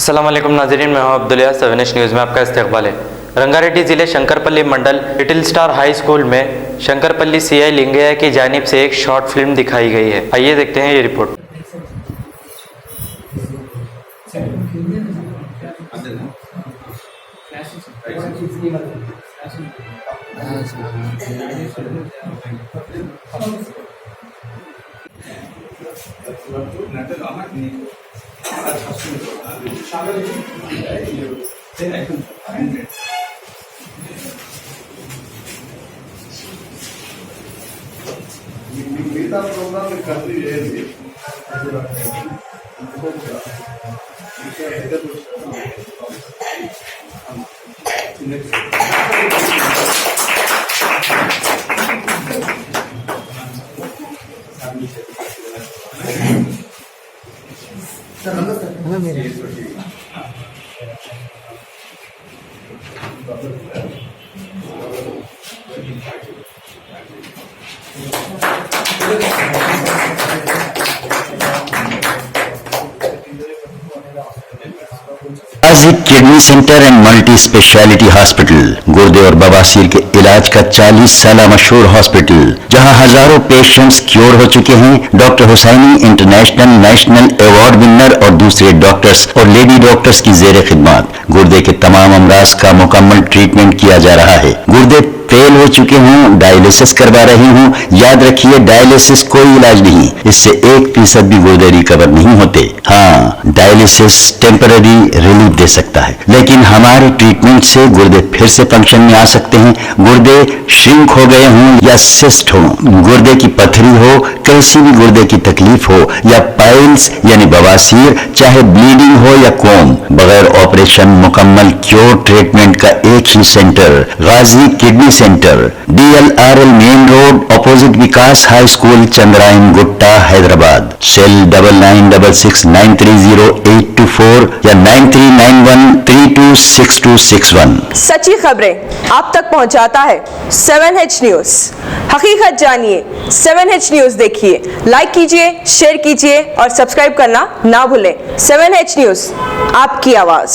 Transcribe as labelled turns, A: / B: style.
A: अस्सलाम वालेकुम नाज़रीन, मैं हूं अब्दुल्ला। 7H न्यूज़ में आपका इस्तकबाल है। रंगारेड्डी ज़िले शंकरपल्ली मंडल लिटिल स्टार हाई स्कूल में शंकरपल्ली सीआई लिंगैया की जानिब से एक शॉर्ट फिल्म दिखाई गई है। आइए देखते हैं ये रिपोर्ट।
B: మిగతా ప్రోగ్రామ్ కంప్లీట్ చేయండి.
C: Kidney centre and multi speciality hospital गुर्दे और बवासीर के इलाज का 40 साल मशहूर हॉस्पिटल, जहां हजारों पेशेंट्स क्योर हो चुके हैं। Doctor Husaini international national award winner और दूसरे डॉक्टर्स और लेडी डॉक्टर्स की जेर खिदमत गुर्दे के तमाम अमराज का मुकम्मल ट्रीटमेंट किया जा रहा है। गुर्दे फेल हो चुके हों, डायलिसिस करवा रही हूं, याद रखिए डायलिसिस कोई इलाज नहीं, इससे 1% भी गुर्दे रिकवर नहीं होते। हाँ, डायलिसिस टेम्पररी रिलीफ दे सकता है, लेकिन हमारे ट्रीटमेंट से गुर्दे फिर से फंक्शन में आ सकते हैं। गुर्दे श्रिंक हो गए हों या सिस्ट हो, गुर्दे की पथरी हो, कैसी भी गुर्दे की तकलीफ हो या पाइल्स यानी बवासीर, चाहे ब्लीडिंग हो या कोम, बगैर ऑपरेशन मुकम्मल क्योर ट्रीटमेंट का एक ही centre Ghazi kidney centre, DLRL main road opposite Vikas high school, Chandrayan Gutta, Hyderabad. Cell 9966930824 या 9391326261।
D: सच्ची खबरें आप तक पहुंचाता है 7H न्यूज़। हकीकत जानिए, 7H न्यूज़ देखिए, लाइक कीजिए, शेयर कीजिए और सब्सक्राइब करना ना भूलें। 7H न्यूज़, आपकी आवाज़।